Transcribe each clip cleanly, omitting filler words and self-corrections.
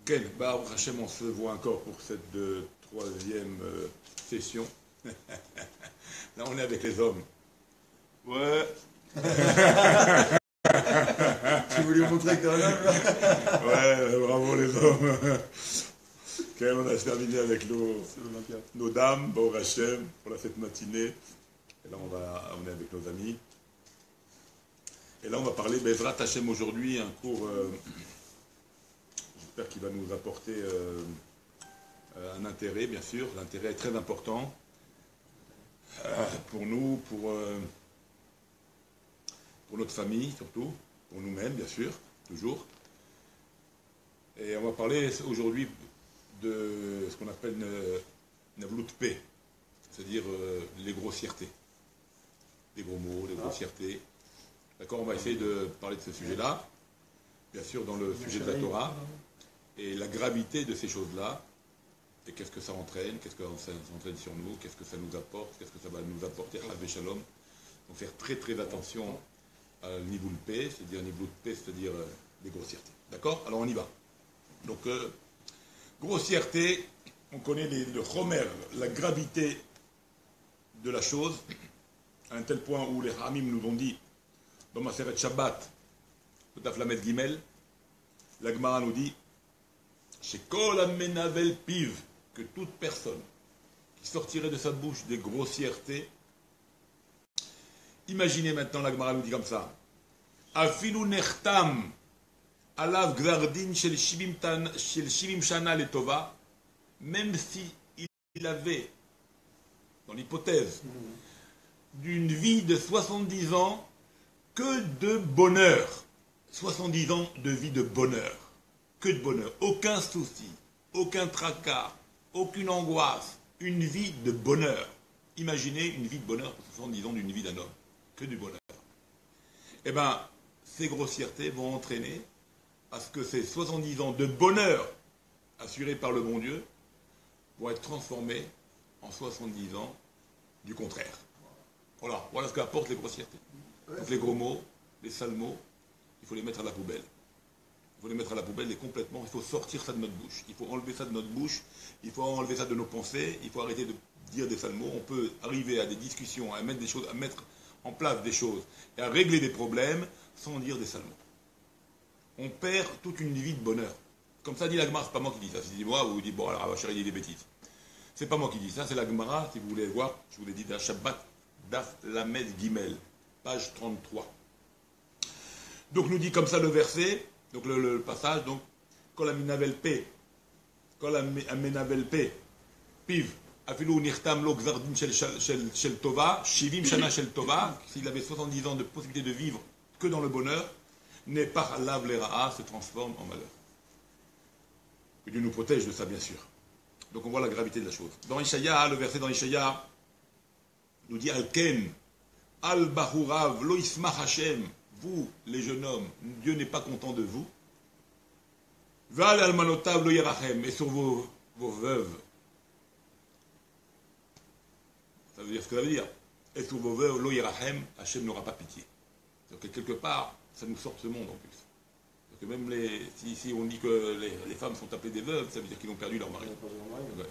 Ken, Baruch Hashem, on se voit encore pour cette troisième session. Là, on est avec les hommes. Ouais. Tu voulais montrer que t'es un homme, là? Ouais, bravo les hommes. Ken, on a terminé avec nos dames, Baruch Hashem, pour la fête matinée. Et là, on est avec nos amis. Et là, on va parler Bezrat Hashem aujourd'hui, un cours, j'espère qu'il va nous apporter un intérêt, bien sûr. L'intérêt est très important pour nous, pour notre famille surtout, pour nous-mêmes, bien sûr, toujours. Et on va parler aujourd'hui de ce qu'on appelle Navlut P, c'est-à-dire les grossièretés. Les gros mots, les grossièretés. D'accord, on va essayer de parler de ce sujet-là, bien sûr dans le sujet de la Torah, et la gravité de ces choses-là, et qu'est-ce que ça entraîne, qu'est-ce que ça entraîne sur nous, qu'est-ce que ça nous apporte, qu'est-ce que ça va nous apporter, Chas Shalom. Donc faire très très attention à Nivul P, c'est-à-dire Nivul P, c'est-à-dire les grossièretés. D'accord? Alors on y va. Donc, grossièreté, on connaît le Chomer, la gravité de la chose, à un tel point où les Hamim nous ont dit, dans Maseret Shabbat, Taf Lamed Gimel, la Gemara nous dit, chez Kol Amenavel Piv, que toute personne qui sortirait de sa bouche des grossièretés, imaginez maintenant, la Gemara nous dit comme ça, Afilu Nechtam, Alav Gzardin Shel Shivim Shana Letova, même si il avait, dans l'hypothèse, d'une vie de 70 ans, que de bonheur. 70 ans de vie de bonheur. Que de bonheur. Aucun souci, aucun tracas, aucune angoisse. Une vie de bonheur. Imaginez une vie de bonheur pour 70 ans d'une vie d'un homme. Que du bonheur. Eh bien, ces grossièretés vont entraîner à ce que ces 70 ans de bonheur assurés par le bon Dieu vont être transformés en 70 ans du contraire. Voilà ce qu'apportent les grossièretés. Donc les gros mots, les sales mots, il faut les mettre à la poubelle. Il faut les mettre à la poubelle et complètement, il faut sortir ça de notre bouche. Il faut enlever ça de notre bouche, il faut enlever ça de nos pensées, il faut arrêter de dire des sales mots. On peut arriver à des discussions, à mettre des choses, à mettre en place des choses et à régler des problèmes sans dire des sales mots. On perd toute une vie de bonheur. Comme ça dit la Gemara, c'est pas moi qui dis ça. C'est moi ou dit bon alors chérie dit des bêtises. C'est pas moi qui dis ça, c'est la Gemara, si vous voulez voir, je vous l'ai dit, Shabbat, Daf Lamed Gimel. Page 33. Donc nous dit comme ça le verset, donc le passage, donc Kol Amenavel P, Kol Amenavel P, Piv, Afilu Nirtam Lo Gzardin Shel Tova, Shivim Shana Shel Tova, s'il avait 70 ans de possibilité de vivre que dans le bonheur, n'est pas Lav Lera'a, se transforme en malheur. Que Dieu nous protège de ça, bien sûr. Donc on voit la gravité de la chose. Dans Ishaïa, le verset dans Ishaïa nous dit Alken, Al-Bahurav, Lo Ismach Hashem, vous, les jeunes hommes, Dieu n'est pas content de vous. Val Almanotav, Lo Yerachem, et sur vos veuves. Ça veut dire ce que ça veut dire. Et sur vos veuves, Lo Yerachem, Hashem n'aura pas pitié. C'est-à-dire que quelque part, ça nous sort de ce monde en plus. Que même si on dit que les femmes sont appelées des veuves, ça veut dire qu'ils ont perdu leur mari.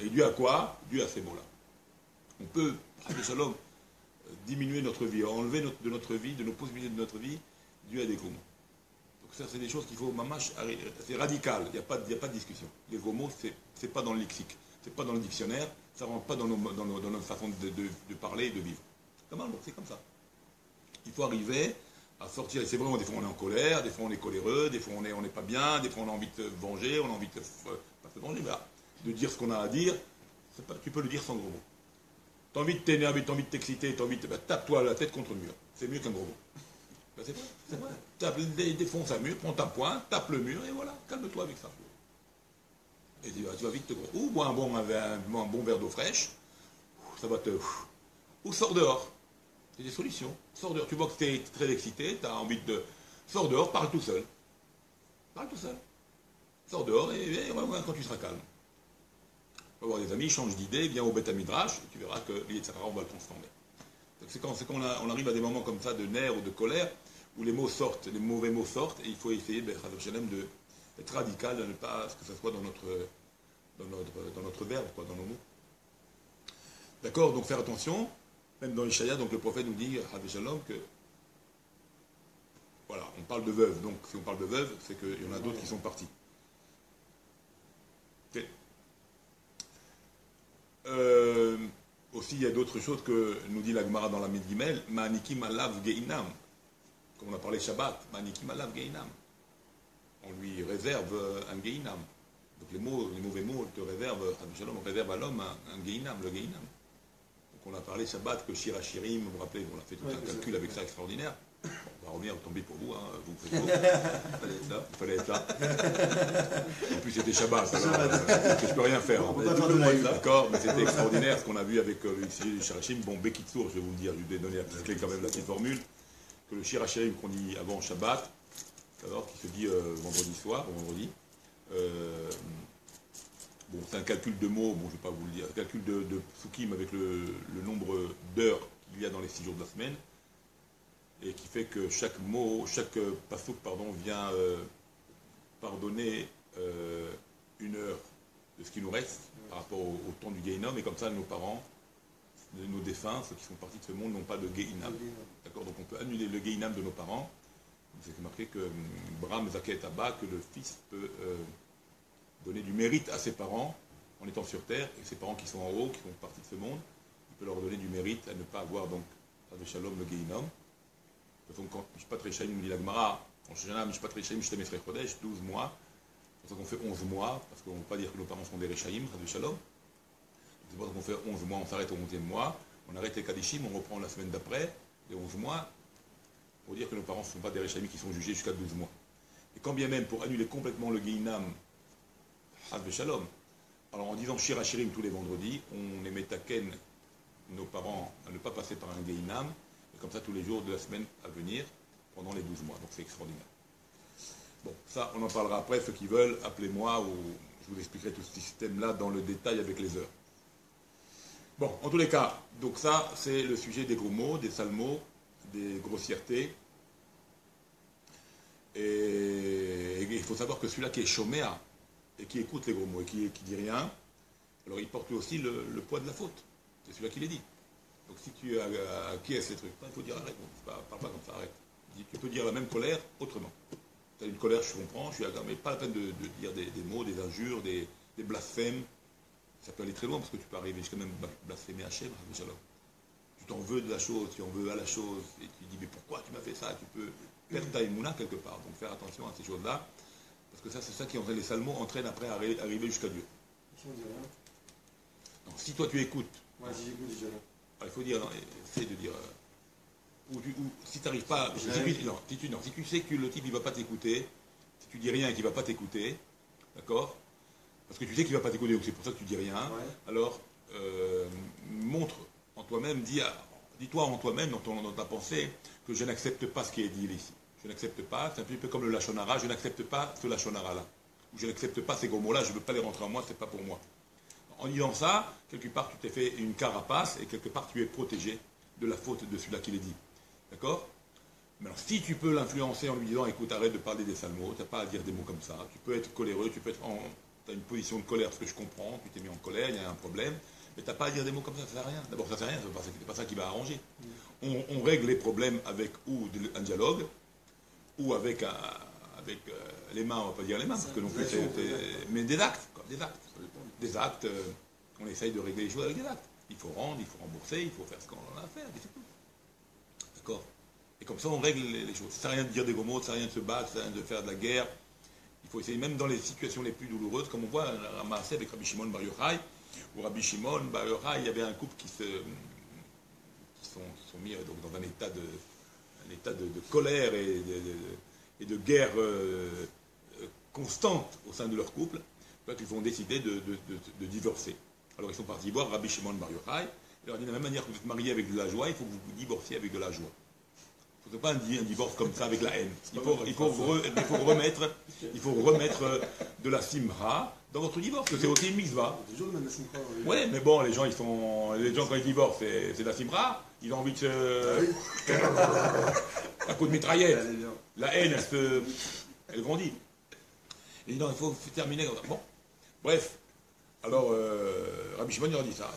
Et dû à quoi? Dû à ces mots-là. On peut, avec Shalom, diminuer notre vie, enlever de notre vie, de nos possibilités de notre vie, dû à des gros mots. Donc ça, c'est des choses qu'il faut, mamache, c'est radical, il n'y a pas de discussion. Les gros mots, c'est pas dans le lexique, c'est pas dans le dictionnaire, ça ne rentre pas dans notre façon de parler et de vivre. C'est comme ça. Il faut arriver à sortir, et c'est vraiment, des fois on est en colère, des fois on est coléreux, des fois on n'est pas bien, des fois on a envie de se venger, on a envie de pas se venger, mais de dire ce qu'on a à dire, tu peux le dire sans gros mots. T'as envie de t'énerver, t'as envie de t'exciter, t'as envie de... tape-toi la tête contre le mur. C'est mieux qu'un gros mot. C'est vrai. Défonce un mur, prends ta pointe, tape le mur, et voilà, calme-toi avec ça. Et tu vas vite te... Ou bois un bon verre d'eau fraîche, ça va te... Ou sors dehors. C'est des solutions. Sors dehors. Tu vois que tu es très excité, tu as envie de... Sors dehors, parle tout seul. Parle tout seul. Sors dehors et reviens quand tu seras calme. On va avoir des amis, change d'idée, viens au Beth Midrash, et tu verras que l'Yetzirah, on va le transformer. C'est quand on arrive à des moments comme ça de nerfs ou de colère, où les mots sortent, les mauvais mots sortent, et il faut essayer d'être être radical, de ne pas que ce soit dans notre verbe, quoi, dans nos mots. D'accord? Donc faire attention, même dans Ishaïa, donc le prophète nous dit, Havé Shalom, que voilà, on parle de veuve. Donc si on parle de veuve, c'est qu'il y en a d'autres qui sont partis. Okay. Aussi, il y a d'autres choses que nous dit la Gemara dans la Midgimel, Ma'anikim alav geinam. Comme on a parlé Shabbat, Ma'anikim alav geinam. On lui réserve un geinam. Donc les mauvais mots, te réservent, on réserve à l'homme un geinam, le geinam. Donc on a parlé Shabbat que Shir Hashirim, vous vous rappelez, on a fait tout un calcul avec ça extraordinaire. Bon, on va revenir, tomber pour vous, hein, vous faites beau. Il fallait être là. En plus c'était Shabbat, alors je ne peux rien faire. D'accord, mais c'était extraordinaire ce qu'on a vu avec le sujet du Shir Hashirim. Bon, Bekitsour, je vais vous le dire, je vais donner la petite clé quand même, la petite formule, que le Shir Hashirim qu'on dit avant Shabbat, alors qui se dit vendredi soir, ou vendredi, bon, c'est un calcul de mots, bon, je ne vais pas vous le dire, un calcul de psukim avec le nombre d'heures qu'il y a dans les 6 jours de la semaine, et qui fait que chaque mot, chaque pasuk, pardon, vient pardonner une heure de ce qui nous reste par rapport au temps du Gehinnom, et comme ça, nos parents, nos défunts, ceux qui sont partis de ce monde, n'ont pas de Gehinnom. D'accord? Donc on peut annuler le Gehinnom de nos parents. C'est marqué que Bram Zaket Abba, que le fils peut donner du mérite à ses parents en étant sur terre, et ses parents qui sont en haut, qui sont partis de ce monde, il peut leur donner du mérite à ne pas avoir donc avec Shalom le Gehinnom. De toute façon, quand Mishpat Rechaim nous dit la Gemara, en général, Mishpat Rechaim, Shtem Esrei Chodesh, 12 mois, c'est pour ça qu'on fait 11 mois, parce qu'on ne peut pas dire que nos parents sont des Rechaim, avec Shalom. C'est pour ça qu'on fait 11 mois, on s'arrête au 11e mois, on arrête les Kadishim, on reprend la semaine d'après, les 11 mois, pour dire que nos parents ne sont pas des Rechaim qui sont jugés jusqu'à 12 mois. Et quand bien même, pour annuler complètement le Gehinnom, Hav Shalom, alors en disant Shir Hashirim tous les vendredis, on émet taken nos parents à ne pas passer par un Gehinnom, et comme ça tous les jours de la semaine à venir, pendant les 12 mois. Donc c'est extraordinaire. Bon, ça on en parlera après, ceux qui veulent, appelez-moi, ou je vous expliquerai tout ce système-là dans le détail avec les heures. Bon, en tous les cas, donc ça c'est le sujet des gros mots, des sales mots, des grossièretés. Et il faut savoir que celui-là qui est choméa, et qui écoute les gros mots et qui dit rien, alors il porte lui aussi le poids de la faute. C'est celui-là qui les dit. Donc si tu acquiesces ces trucs, il faut dire arrête, parle pas comme ça, arrête. Tu peux dire la même colère autrement. Tu as une colère, je comprends, je suis d'accord, mais pas la peine de dire des mots, des injures, des blasphèmes. Ça peut aller très loin parce que tu peux arriver jusqu'à même blasphémer Hachem, tu t'en veux de la chose, tu en veux à la chose, et tu dis mais pourquoi tu m'as fait ça? Tu peux perdre ta émouna quelque part. Donc faire attention à ces choses-là. Parce que ça, c'est ça qui entraîne les salmos, entraîne après à arriver jusqu'à Dieu. Donc, si toi tu écoutes, si j'écoute, je dis rien. Il faut dire, essaye de dire, ou si tu n'arrives pas, si tu sais que le type il ne va pas t'écouter, si tu dis rien et qu'il ne va pas t'écouter, d'accord, parce que tu sais qu'il ne va pas t'écouter, donc c'est pour ça que tu dis rien, alors montre en toi-même, dis-toi en toi-même, dans ta pensée, que je n'accepte pas ce qui est dit ici. Je n'accepte pas, c'est un petit peu comme le lachonara, je n'accepte pas ce lachonara-là. Je n'accepte pas ces gros mots-là, je ne veux pas les rentrer en moi, c'est pas pour moi. En disant ça, quelque part tu t'es fait une carapace et quelque part tu es protégé de la faute de celui-là qui les dit. D'accord? Mais alors si tu peux l'influencer en lui disant écoute, arrête de parler des sales mots, tu n'as pas à dire des mots comme ça, tu peux être coléreux, tu peux être tu as une position de colère, parce que je comprends, tu t'es mis en colère, il y a un problème, mais tu n'as pas à dire des mots comme ça ne sert à rien. D'abord ça ne sert à rien, c'est pas ça qui va arranger. On règle les problèmes avec ou un dialogue, ou avec les mains, on ne va pas dire les mains, parce que non plus mais des actes, quoi, des actes, on essaye de régler les choses avec des actes. Il faut rendre, il faut rembourser, il faut faire ce qu'on a à faire, et c'est tout. D'accord? Et comme ça, on règle les choses. Ça ne sert à rien de dire des gros mots, ça ne sert à rien de se battre, ça ne sert à rien de faire de la guerre. Il faut essayer, même dans les situations les plus douloureuses, comme on voit ramasser avec Rabbi Shimon Bar Yochai, où Rabbi Shimon Bar Yochai, il y avait un couple qui sont mis donc, dans un état de colère et de guerre constante au sein de leur couple. Ils vont décider de divorcer. Alors ils sont partis voir Rabbi Shimon Bar Yochai. Il leur dit de la même manière que vous êtes mariés avec de la joie, il faut que vous vous divorciez avec de la joie. Il ne faut pas un divorce comme ça avec la haine. Il faut remettre de la simra dans votre divorce, parce que c'est aussi une mitzvah. Oui, mais bon, les gens quand ils divorcent, c'est de la simra. Ils ont envie de se... un coup de mitraillette. La haine, elle grandit. Il dit non, il faut terminer comme ça. Bon, bref. Alors, Rabbi Shimon lui a dit ça.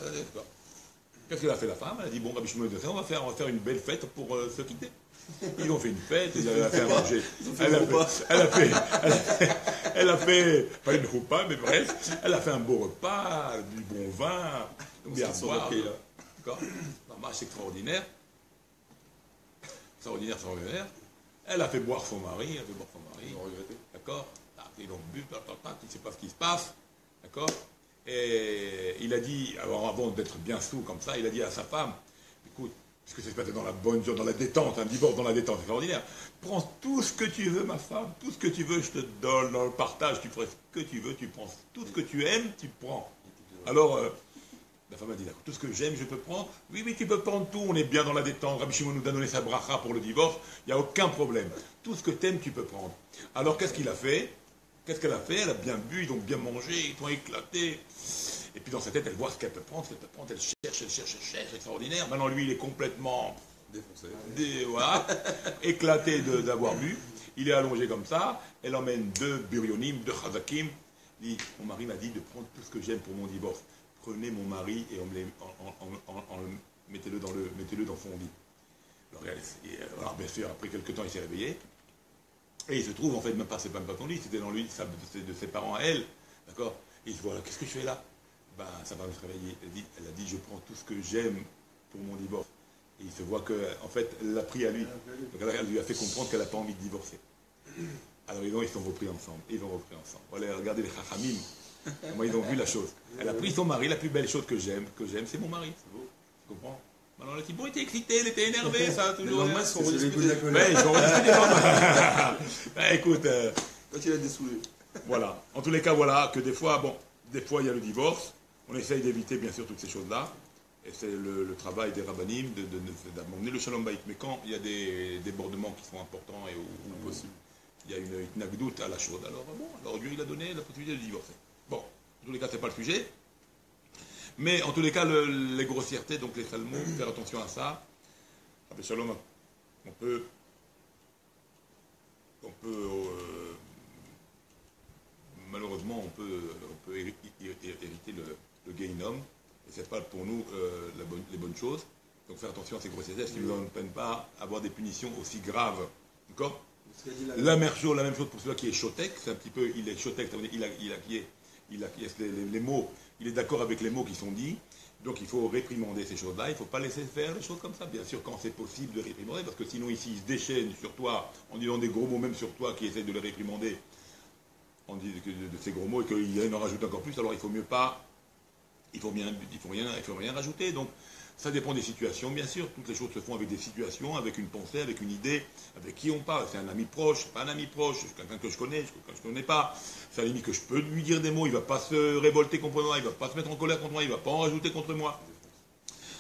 Qu'est-ce qu'elle a fait la femme? Elle a dit, bon, Rabbi Shimon, on va faire une belle fête pour se quitter. Ils ont fait une fête, elle a fait un manger. Elle a fait, pas une roupa, mais bref, elle a fait un beau repas, du bon vin, bien boire. D'accord? Un match extraordinaire. Extraordinaire. Elle a fait boire son mari, Ils ont regretté. D'accord? Ils ont bu, il ne sait pas ce qui se passe. D'accord? Et il a dit, avant d'être bien sous comme ça, il a dit à sa femme, écoute, parce que c'est passé dans la bonne joie, dans la détente, un divorce dans la détente, c'est extraordinaire. Prends tout ce que tu veux, ma femme, tout ce que tu veux, je te donne dans le partage, tu ferais ce que tu veux, tu prends tout ce que tu aimes, tu prends. Alors, la femme a dit, d'accord, tout ce que j'aime, je peux prendre. Oui, tu peux prendre tout, on est bien dans la détente. Rabbi Shimon nous a donné sa bracha pour le divorce, il n'y a aucun problème. Tout ce que tu aimes, tu peux prendre. Alors, qu'est-ce qu'il a fait? Qu'est-ce qu'elle a fait? Elle a bien bu, ils ont bien mangé, ils ont éclaté. Et puis dans sa tête, elle voit ce qu'elle peut prendre, elle cherche, c'est extraordinaire. Maintenant, lui, il est complètement défoncé. Voilà, éclaté d'avoir bu. Il est allongé comme ça, elle emmène 2 burionim, 2 chazakim. Il dit, mon mari m'a dit de prendre tout ce que j'aime pour mon divorce. Prenez mon mari et mettez-le dans son lit. Alors, bien sûr, après quelques temps, il s'est réveillé. Et il se trouve, en fait, c'est même pas son lit, c'était dans le lit de ses parents à elle. D'accord? Et il se voit, qu'est-ce que je fais là? Ben, ça va se réveiller. Elle a dit, je prends tout ce que j'aime pour mon divorce. Et il se voit qu'en fait, elle l'a pris à lui. Donc elle lui a fait comprendre qu'elle n'a pas envie de divorcer. Alors ils sont repris ensemble. Voilà, regardez les chachamim. Comment ils ont vu la chose. Elle a pris son mari, la plus belle chose que j'aime, c'est mon mari. C'est beau. Tu comprends? Alors le type était excité, il était énervé, ça, toujours. Les lendemains, ils sont rediscutés. Ouais, ils sont rediscutés. Écoute. Quand il a dessoulé. Voilà. En tous les cas, voilà, que des fois, il y a le divorce. On essaye d'éviter, bien sûr, toutes ces choses-là. Et c'est le travail des rabbanim d'amener le shalom baït. Mais quand il y a des débordements qui sont importants et où il y a une nagdoute à la chose, alors Dieu, il a donné la possibilité de divorcer. Bon, en tous les cas, ce n'est pas le sujet. Mais en tous les cas, les grossièretés, donc les salmos, faire attention à ça. Avec shalom, on peut malheureusement, on peut hériter le Gehinom, et ce n'est pas pour nous les bonnes choses. Donc faire attention à ces grossièretés, parce qu'ils ne peine pas avoir des punitions aussi graves. D'accord? La même chose pour celui qui est chotek, c'est un petit peu, il est chotek, ça veut dire il acquiesce les mots, il est d'accord avec les mots qui sont dits, donc il faut réprimander ces choses-là, il ne faut pas laisser faire les choses comme ça, bien sûr quand c'est possible de réprimander, parce que sinon ici il se déchaîne sur toi, en disant des gros mots même sur toi qui essaient de les réprimander, on dit de ces gros mots et qu'il en rajoute encore plus, alors il faut mieux pas, il faut rien rajouter. Donc ça dépend des situations, bien sûr. Toutes les choses se font avec des situations, avec une pensée, avec une idée, avec qui on parle. C'est un ami proche, pas un ami proche, c'est quelqu'un que je connais, quelqu'un que je ne connais pas. C'est à la limite que je peux lui dire des mots, il ne va pas se révolter contre moi, il ne va pas se mettre en colère contre moi, il ne va pas en rajouter contre moi.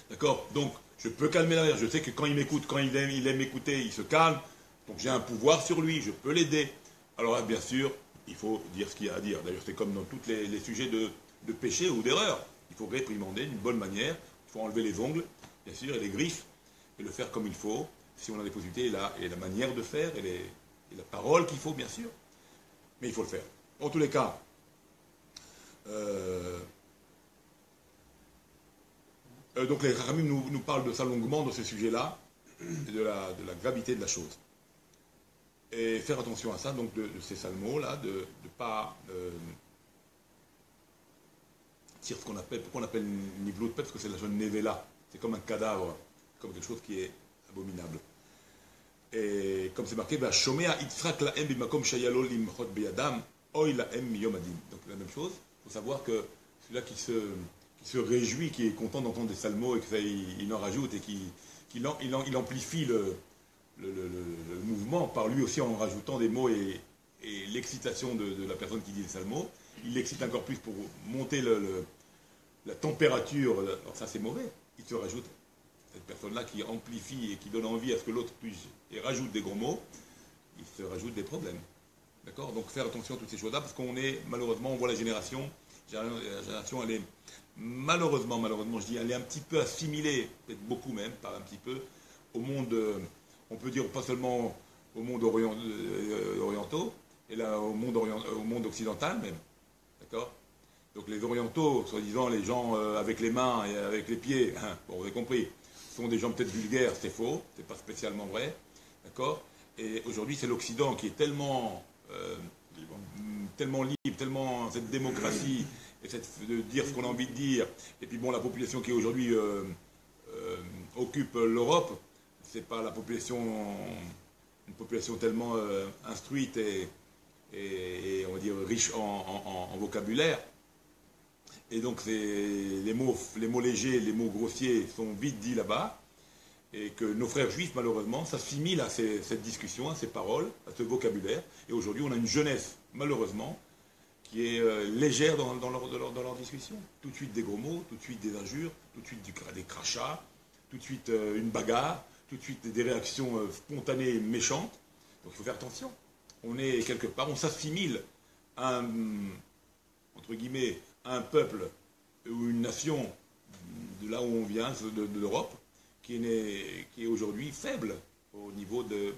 D'accord? Donc je peux calmer la mer. Je sais que quand il m'écoute, quand il aime m'écouter, il se calme. Donc j'ai un pouvoir sur lui, je peux l'aider. Alors là, bien sûr, il faut dire ce qu'il y a à dire. D'ailleurs, c'est comme dans tous les sujets de péché ou d'erreur. Il faut réprimander d'une bonne manière. Il faut enlever les ongles, bien sûr, et les griffes, et le faire comme il faut. Si on a des possibilités, et la manière de faire, et la parole qu'il faut, bien sûr. Mais il faut le faire. En tous les cas, donc les Chachamim nous parlent de ça longuement dans ce sujet-là, et de la gravité de la chose. Et faire attention à ça, donc de ces salmos-là, de ne pas dire ce qu'on appelle, pourquoi on appelle nivlout, parce que c'est la jeune nevela, c'est comme un cadavre, comme quelque chose qui est abominable. Et comme c'est marqué, donc la même chose, il faut savoir que celui-là qui se réjouit, qui est content d'entendre des salmos et qu'il en rajoute et qu'il amplifie le mouvement par lui aussi en rajoutant des mots et l'excitation de la personne qui dit les salmos, il l'excite encore plus pour monter la température. Alors ça c'est mauvais, il se rajoute cette personne-là qui amplifie et qui donne envie à ce que l'autre puisse et rajoute des gros mots, il se rajoute des problèmes. D'accord? Donc faire attention à toutes ces choses-là, parce qu'on est, malheureusement, on voit la génération elle est malheureusement, je dis, elle est un petit peu assimilée, peut-être beaucoup même, pas un petit peu, au monde, on peut dire pas seulement au monde orientaux, et là au monde occidental même. D'accord? Donc les orientaux, soi-disant les gens avec les mains et avec les pieds, hein, bon, vous avez compris, sont des gens peut-être vulgaires, c'est faux, c'est pas spécialement vrai. D'accord? Et aujourd'hui, c'est l'Occident qui est tellement libre, tellement cette démocratie, et de dire ce qu'on a envie de dire. Et puis bon, la population qui aujourd'hui occupe l'Europe, c'est pas une population tellement instruite et on va dire riche en vocabulaire. Et donc les mots légers, les mots grossiers sont vite dits là-bas. Et que nos frères juifs, malheureusement, s'assimilent à cette discussion, à ces paroles, à ce vocabulaire. Et aujourd'hui, on a une jeunesse, malheureusement, qui est légère dans leur discussion. Tout de suite des gros mots, tout de suite des injures, tout de suite des crachats, tout de suite une bagarre, tout de suite des réactions spontanées et méchantes. Donc il faut faire attention. On est quelque part, on s'assimile à entre guillemets, à un peuple ou une nation de là où on vient, de l'Europe, qui est aujourd'hui faible au niveau de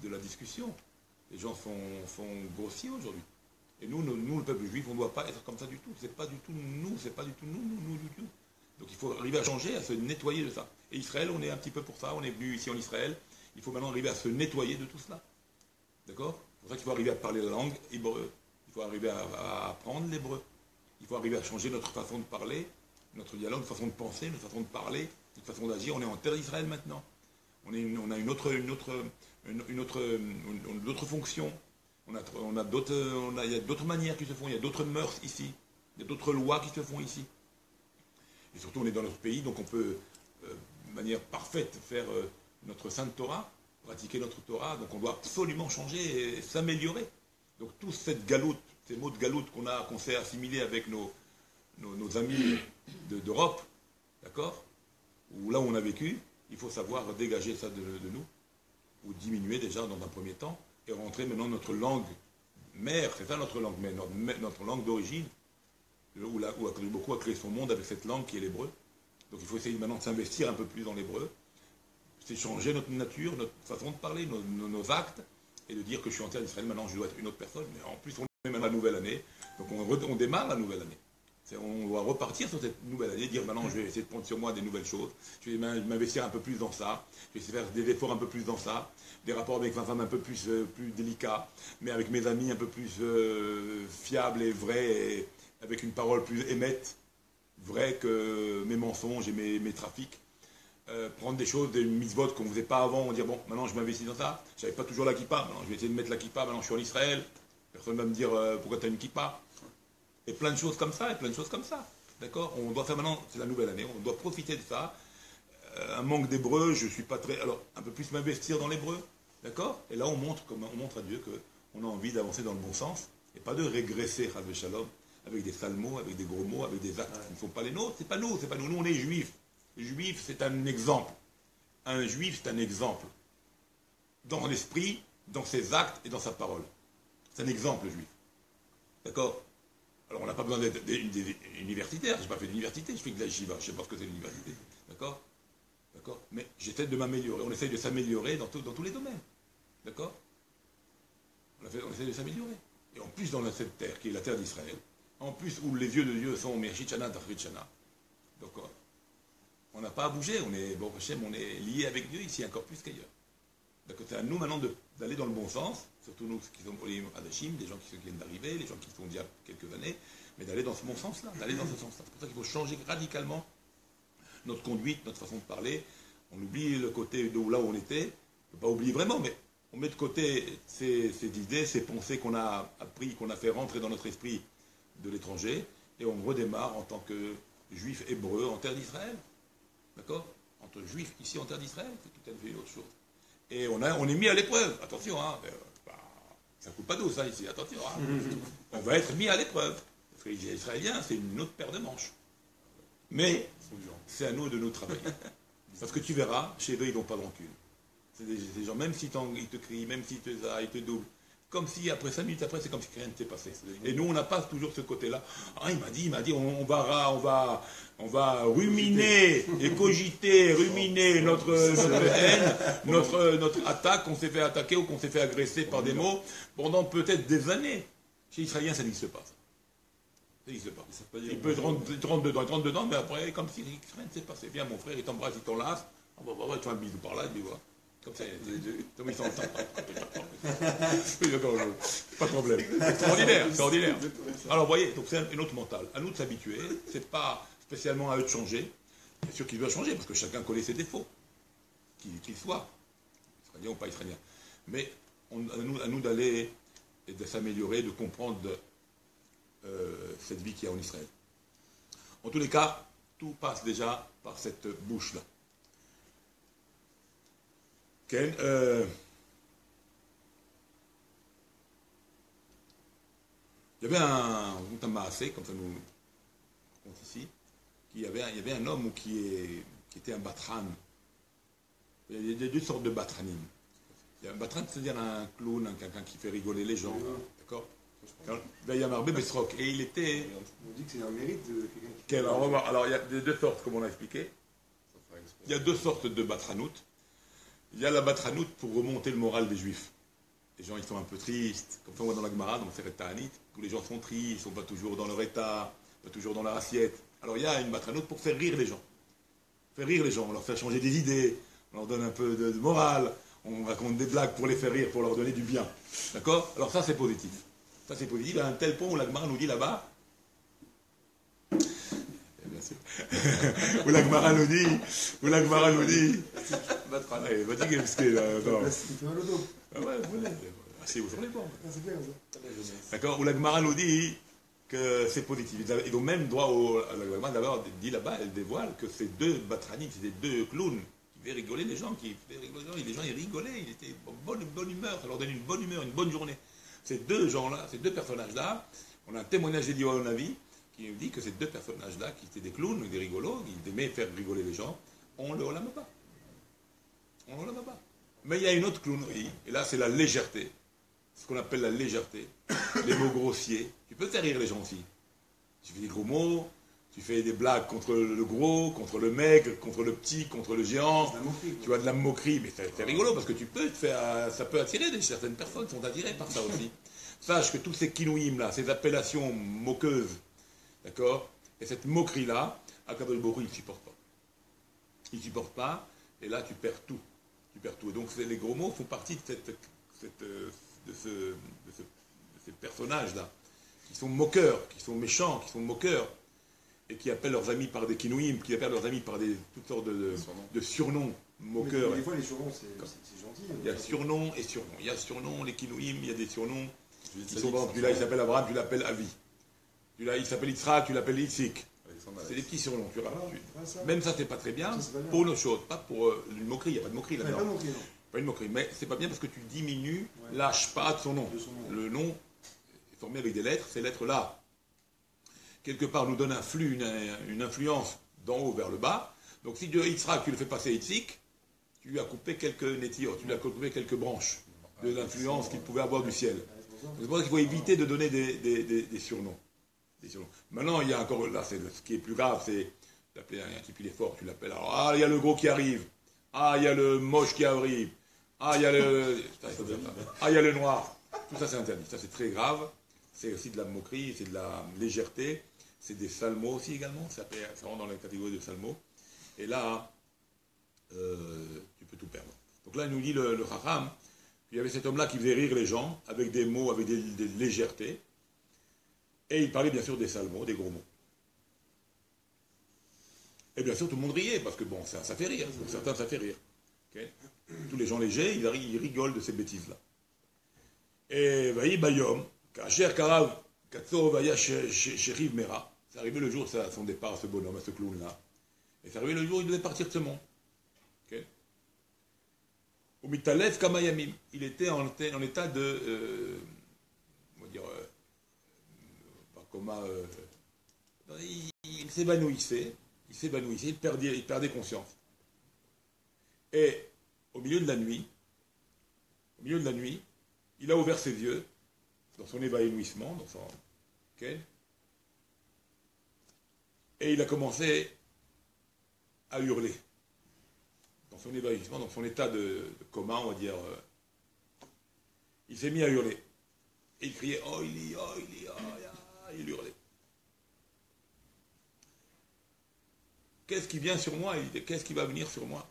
la discussion. Les gens sont grossiers aujourd'hui. Et nous, le peuple juif, on ne doit pas être comme ça du tout. C'est pas du tout nous, c'est pas du tout nous du tout. Donc il faut arriver à changer, à se nettoyer de ça. Et Israël, on est un petit peu pour ça. On est venu ici en Israël. Il faut maintenant arriver à se nettoyer de tout cela. D'accord? C'est pour ça qu'il faut arriver à parler la langue hébreu. Il faut arriver à apprendre l'hébreu. Il faut arriver à changer notre façon de parler, notre dialogue, notre façon de penser, notre façon de parler, notre façon d'agir. On est en terre d'Israël maintenant. On a une autre fonction. Il y a d'autres manières qui se font. Il y a d'autres mœurs ici. Il y a d'autres lois qui se font ici. Et surtout, on est dans notre pays, donc on peut, de manière parfaite, faire notre sainte Torah, pratiquer notre Torah. Donc on doit absolument changer et s'améliorer. Donc toute cette galoute, ces mots de galoute qu'on s'est assimilés avec nos amis d'Europe, d'accord, ou là où on a vécu, il faut savoir dégager ça de nous, ou diminuer déjà dans un premier temps, et rentrer maintenant notre langue mère, c'est ça notre langue mère, notre langue d'origine, où beaucoup a créé son monde avec cette langue qui est l'hébreu. Donc il faut essayer maintenant de s'investir un peu plus dans l'hébreu, c'est changer notre nature, notre façon de parler, nos actes, et de dire que je suis en terre d'Israël, maintenant je dois être une autre personne. Mais en plus, on est même à la nouvelle année, donc on démarre la nouvelle année. On doit repartir sur cette nouvelle année, dire maintenant je vais essayer de prendre sur moi des nouvelles choses, je vais m'investir un peu plus dans ça, je vais essayer de faire des efforts un peu plus dans ça, des rapports avec ma femme un peu plus délicats, mais avec mes amis un peu plus fiables et vrais, et avec une parole plus émette, vraie que mes mensonges et mes trafics. Prendre des choses, des mitzvot qu'on ne faisait pas avant, on dire bon, maintenant je m'investis dans ça, je n'avais pas toujours la kippa, maintenant je vais essayer de mettre la kippa, maintenant je suis en Israël, personne ne va me dire pourquoi tu as une kippa. Et plein de choses comme ça, D'accord? On doit faire maintenant, c'est la nouvelle année, on doit profiter de ça. Un manque d'hébreu, je ne suis pas très. Alors, un peu plus m'investir dans l'hébreu, d'accord? Et là, on montre à Dieu qu'on a envie d'avancer dans le bon sens, et pas de régresser, Chas Shalom, avec des sales mots, avec des gros mots, avec des actes qui ne sont pas les nôtres. C'est pas nous. Nous, on est juifs. Juif, c'est un exemple. Un juif, c'est un exemple. Dans l'esprit, dans ses actes et dans sa parole. C'est un exemple, juif. D'accord? Alors, on n'a pas besoin d'être universitaire. Je n'ai pas fait d'université, je fais de la yeshiva. Je ne sais pas ce que c'est l'université. D'accord? D'accord? Mais j'essaie de m'améliorer. On essaie de s'améliorer dans tous les domaines. D'accord? On essaie de s'améliorer. Et en plus, dans cette terre, qui est la terre d'Israël, en plus, où les yeux de Dieu sont Mershitchana, Tachritchana. Donc, on n'a pas à bouger. On est lié avec Dieu ici, encore plus qu'ailleurs. Donc, c'est à nous maintenant d'aller dans le bon sens, surtout nous qui sommes les Hadashim, les gens qui viennent d'arriver, les gens qui sont déjà quelques années, mais d'aller dans ce bon sens-là, d'aller dans ce sens-là. C'est pour ça qu'il faut changer radicalement notre conduite, notre façon de parler. On oublie le côté de là où on était, on ne peut pas oublier vraiment, mais on met de côté ces idées, ces pensées qu'on a appris, qu'on a fait rentrer dans notre esprit de l'étranger, et on redémarre en tant que juif hébreu en terre d'Israël. D'accord? Entre juifs ici en terre d'Israël, c'est tout à fait une autre chose. Et on est mis à l'épreuve. Attention, hein, ça ne coule pas d'eau, ça, ici. Attention, hein. On va être mis à l'épreuve. Parce que les Israéliens, c'est une autre paire de manches. Mais c'est à nous de nous travailler. Parce que tu verras, chez eux, ils n'ont pas de rancune. C'est des gens, même s'ils te crient, même s'ils te doublent, comme si après 5 minutes après, c'est comme si rien ne s'est passé. Et nous, on n'a pas toujours ce côté-là. Ah, il m'a dit, on va ruminer et cogiter, ruminer notre haine, notre attaque, qu'on s'est fait attaquer ou qu'on s'est fait agresser par des mots pendant peut-être des années. Chez les Israéliens, ça n'existe pas. Ça n'existe pas. Il peut te rentrer dedans, mais après, comme si rien ne s'est passé. Bien, mon frère, il t'embrasse, il t'enlace. On va voir, tu fais un bisou par là, et puis voilà. Comme ça, comme ils sont pas de problème. Extraordinaire, extraordinaire. Alors, vous voyez, donc c'est une autre mentale. À nous de s'habituer. C'est pas spécialement à eux de changer. Bien sûr qu'ils doivent changer, parce que chacun connaît ses défauts. Qu'ils soient, israéliens ou pas israéliens. Mais à nous d'aller et de s'améliorer, de comprendre cette vie qu'il y a en Israël. En tous les cas, tout passe déjà par cette bouche-là. Okay. Il y avait un Maasé, comme ça nous compte ici, il y avait un homme qui était un batran. Il y a deux sortes de batranim. Il y a un batran, c'est-à-dire un clown, quelqu'un qui fait rigoler les gens. D'accord. Il y a Marbé Besrock. Et il était. On dit que c'est un mérite de quelqu'un qui. Alors, il y a deux sortes, comme on l'a expliqué. Il y a deux sortes de batranout. Il y a la batranout pour remonter le moral des juifs. Les gens, ils sont un peu tristes. Comme ça, on voit dans la Gemara, dans le Seret Ta'anit, tous les gens sont tristes, ils ne sont pas toujours dans leur état, pas toujours dans leur assiette. Alors, il y a une batranout pour faire rire les gens. Faire rire les gens, on leur fait changer des idées, on leur donne un peu de morale, on raconte des blagues pour les faire rire, pour leur donner du bien. D'accord. Alors, ça, c'est positif. Ça, c'est positif. À un tel point où la Gemara nous dit là-bas. Où la Gemara nous dit. Allez, va dire ce qu'il fait mal au dos. Ah ouais, asseyez-vous sur les bancs. C'est bien ça. D'accord. Où la Gemara nous dit que c'est positif. Ils ont même droit la Gemara d'abord dit là-bas, elle dévoile que ces deux batranim, c'est des deux clowns qui faisaient rigoler les gens, les gens ils rigolaient, ils étaient en bonne humeur, ça leur donnait une bonne humeur, une bonne journée. Ces deux gens-là, ces deux personnages-là, on a un témoignage d'Eliyahu Hanavi qui nous dit que ces deux personnages-là, qui étaient des clowns, des rigolos, qui aimaient faire rigoler les gens, on le lama pas. On le lama pas. Mais il y a une autre clownerie, et là c'est la légèreté. Ce qu'on appelle la légèreté. Les mots grossiers. Tu peux faire rire les gens aussi. Tu fais des gros mots, tu fais des blagues contre le gros, contre le maigre, contre le petit, contre le géant. Tu as de la moquerie, mais c'est rigolo parce que ça peut attirer certaines personnes sont attirées par ça aussi. Sache que tous ces kinouïm là, ces appellations moqueuses, d'accord, et cette moquerie-là, Akadosh Baruch Hu, il ne supporte pas. Il ne supporte pas, et là tu perds tout. Tu perds tout. Et donc les gros mots font partie de ces personnages-là, qui sont moqueurs, qui sont méchants, qui sont moqueurs, et qui appellent leurs amis par des kinouïm, qui appellent leurs amis par toutes sortes de surnoms moqueurs. Mais des fois les surnoms, c'est gentil. Il y a surnoms et surnoms. Il y a surnoms, les kinouïm, il y a des surnoms. Celui-là, il s'appelle Abraham, tu l'appelles Avi. Celui-là, il s'appelle Yitzhak, tu l'appelles Yitzhik. C'est des petits surnoms, tu vois. Même ça, c'est pas très bien pour nos choses, pas pour une moquerie. Il n'y a pas de moquerie là-dedans. Pas une moquerie, mais c'est pas bien parce que tu diminues l'ashpa de son nom. Le nom est formé avec des lettres, ces lettres-là, quelque part, nous donnent un flux, une influence d'en haut vers le bas. Donc si de Yitzhak, tu le fais passer Yitzik, tu lui as coupé quelques nétios, tu lui as coupé quelques branches de l'influence qu'il pouvait avoir du ciel. C'est pour ça qu'il faut éviter de donner des surnoms. Maintenant, il y a encore, là, ce qui est plus grave, c'est d'appeler un type, il est fort, tu l'appelles, alors, ah, il y a le gros qui arrive, ah, il y a le moche qui arrive, ah, il y a le noir. Tout ça, c'est interdit. Ça, c'est très grave. C'est aussi de la moquerie, c'est de la légèreté, c'est des salmos aussi également, ça rentre dans la catégorie de salmos. Et là, tu peux tout perdre. Donc là, il nous dit le Chacham, il y avait cet homme-là qui faisait rire les gens avec des mots, avec des légèretés. Et il parlait bien sûr des salmos, des gros mots. Et bien sûr, tout le monde riait, parce que bon, ça fait rire. Pour certains, ça fait rire. Okay. Tous les gens légers, ils rigolent de ces bêtises-là. Et Bayom, Kacher Karav, Katso Vaya Sheriv Mera, c'est arrivé le jour de son départ à ce bonhomme, à ce clown-là. Et c'est arrivé le jour où il devait partir de ce monde. Okay. Au Mitalev Kamayamim, il était en état de. On va dire. Il s'évanouissait, il perdait conscience. Et au milieu de la nuit, il a ouvert ses yeux dans son évanouissement, dans son... ok, et il a commencé à hurler. Dans son évanouissement, dans son état de coma, on va dire, il s'est mis à hurler. Et il criait, oh, il il hurlait. Qu'est-ce qui vient sur moi? Qu'est-ce qui va venir sur moi?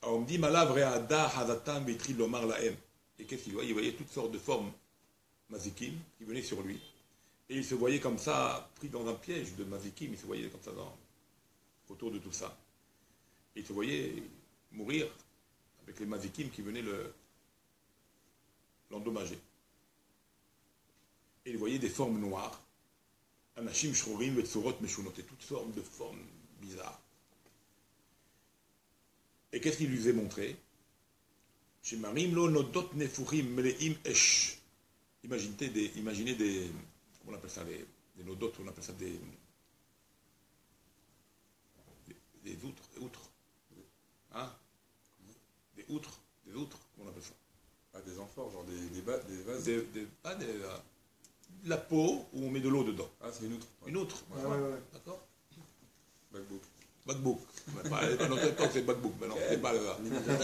Alors on me dit, Malav re'ada hazatam beitri lomar laem. Et qu'est-ce qu'il voyait? Il voyait toutes sortes de formes mazikim qui venaient sur lui. Et il se voyait comme ça, pris dans un piège de mazikim, il se voyait comme ça autour de tout ça. Et il se voyait mourir avec les mazikim qui venaient l'endommager. Et il voyait des formes noires, anashim shrorim vetsurot meshunot, et toutes sortes de formes bizarres. Et qu'est-ce qu'il lui faisait montrer? Shemarim lo nodot nefurim meleim esh. Imaginez des, comment on appelle ça, des nodot, on appelle ça des outres. Hein? Des outres, comment on appelle ça? Ah, des amphores, genre des vases. De la peau où on met de l'eau dedans. Ah, c'est une outre. Ouais. Une outre, Ouais. d'accord? Bagbouk. Dans notre temps, c'est Bagbouk, mais non, c'est pas là.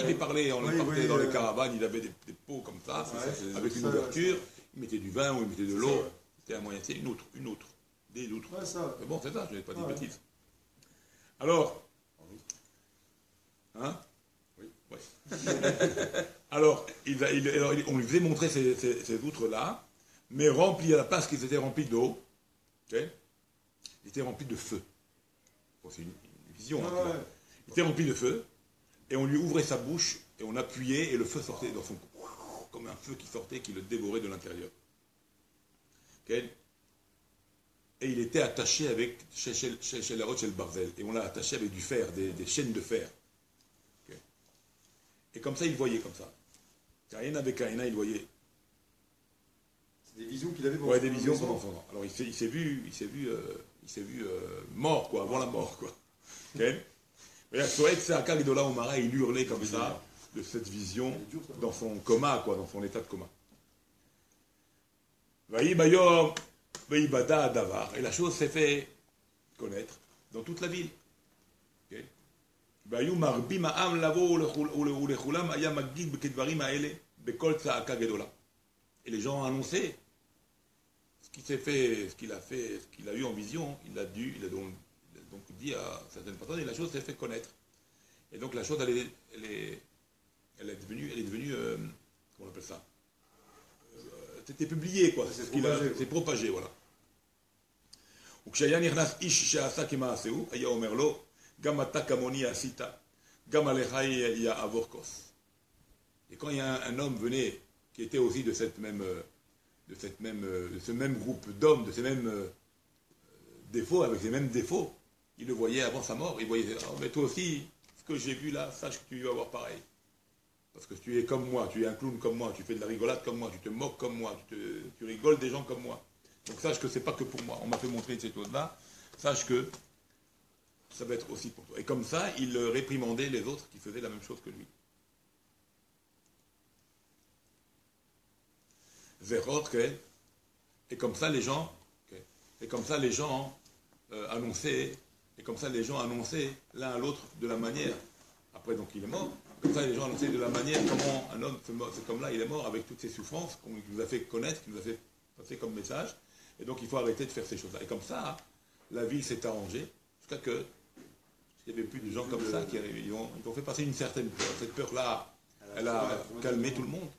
Il parlait, on partait dans les caravanes, il avait des pots comme ça, avec une ouverture, il mettait du vin ou il mettait de l'eau. C'était un moyen, c'est une outre. Des outres. Ouais, ça. Mais bon, c'est ça, je n'ai pas dit de bêtises. Alors, hein? Oui. Ouais. Alors, on lui faisait montrer ces outres-là, mais remplis à la place qu'ils étaient remplis d'eau, okay? Ils étaient remplis de feu. Bon, c'est une vision. Hein, il était rempli de feu, et on lui ouvrait sa bouche, et on appuyait, et le feu sortait dans son cou, comme un feu qui sortait, qui le dévorait de l'intérieur. Okay? Et il était attaché avec, chez la roche, chez le barzel, et on l'a attaché avec du fer, des chaînes de fer. Okay? Et comme ça, il voyait comme ça. Caïna avec Caïna, il voyait. C'est des visions qu'il avait pendant des visions pendant son temps. Alors il s'est vu mort, quoi, avant la mort, quoi. Okay? C'est un Karidola Omara, il hurlait comme ça, de cette vision, dans son coma, quoi, dans son état de coma. Et la chose s'est fait connaître dans toute la ville. Okay? Et les gens ont annoncé ce qu'il a eu en vision, il a donc dit à certaines personnes, et la chose s'est fait connaître. Et donc la chose, elle est devenue, comment on appelle ça? C'était publié, quoi. C'est propagé, voilà. וכשהיה נכנס איש שעשה כמעשהו, היה אומר לו, גם אתה כמוני עשית, גם עליך יעבור כוס. Et quand il y a un homme venait, qui était aussi de ce même groupe d'hommes, de ces mêmes défauts, avec ces mêmes défauts, il le voyait avant sa mort, il voyait, oh, mais toi aussi, ce que j'ai vu là, sache que tu vas avoir pareil. Parce que tu es comme moi, tu es un clown comme moi, tu fais de la rigolade comme moi, tu te moques comme moi, tu rigoles des gens comme moi. Donc sache que c'est pas que pour moi. On m'a fait montrer ces choses-là. Sache que ça va être aussi pour toi. Et comme ça, il réprimandait les autres qui faisaient la même chose que lui. Et comme ça, les gens, annonçaient, l'un à l'autre de la manière. Après, donc, il est mort. Comme ça, les gens annonçaient de la manière comment un homme, c'est comme là, il est mort avec toutes ces souffrances qu'il nous a fait connaître, qu'il nous a fait passer comme message. Et donc, il faut arrêter de faire ces choses-là. Et comme ça, la ville s'est arrangée jusqu'à que il n'y avait plus de gens comme ça qui arrivaient. Ils ont fait passer une certaine peur. Cette peur-là, elle a calmé tout le monde.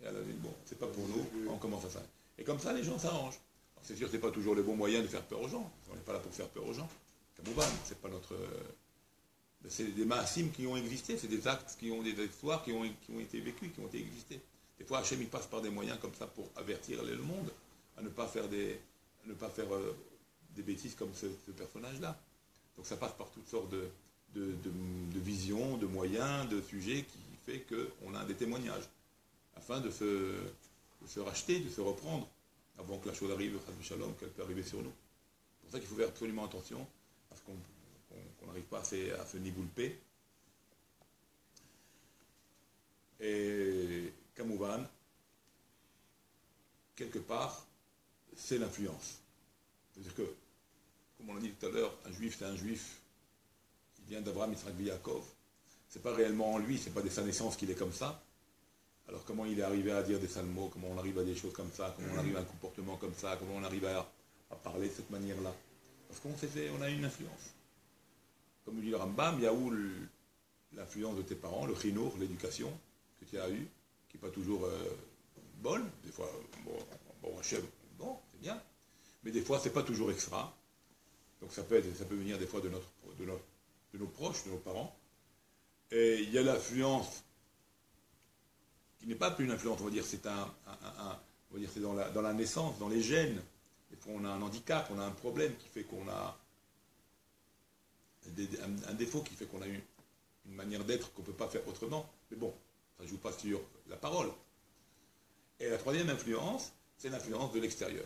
Et elle a dit, bon, c'est pas pour nous, on commence à ça. Et comme ça, les gens s'arrangent. C'est sûr que ce n'est pas toujours le bon moyen de faire peur aux gens. On n'est pas là pour faire peur aux gens. Kamouban, c'est pas notre... C'est des maasim qui ont existé, c'est des actes, des histoires qui ont été vécues, qui ont été existées. Des fois, Hachem, il passe par des moyens comme ça pour avertir le monde à ne pas faire des bêtises comme ce personnage-là. Donc ça passe par toutes sortes de visions, de moyens, de sujets qui fait qu'on a des témoignages afin de se racheter, de se reprendre avant que la chose arrive, Shalom, qu'elle peut arriver sur nous. C'est pour ça qu'il faut faire absolument attention à ce qu'on n'arrive pas à se niboulper. Et Kamouvan, quelque part, c'est l'influence. C'est-à-dire que, comme on l'a dit tout à l'heure, un juif, c'est un juif, il vient d'Abraham, Yitzhak, Yaakov. C'est pas réellement en lui, c'est pas de sa naissance qu'il est comme ça. Alors comment il est arrivé à dire des sales mots, comment on arrive à des choses comme ça, comment on arrive à un comportement comme ça, comment on arrive à parler de cette manière-là. Parce on a une influence. Comme nous dit le Rambam, il y a où l'influence de tes parents, le chinour, l'éducation que tu as eue, qui n'est pas toujours bonne, des fois, bon, c'est bien, mais des fois, c'est pas toujours extra. Donc ça peut venir des fois de nos proches, de nos parents. Et il y a l'influence qui n'est pas plus une influence, on va dire, c'est c'est dans la naissance, dans les gènes. Des fois, on a un handicap, on a un problème qui fait qu'on a un défaut qui fait qu'on a une manière d'être qu'on ne peut pas faire autrement. Mais bon, ça ne joue pas sur la parole. Et la troisième influence, c'est l'influence de l'extérieur.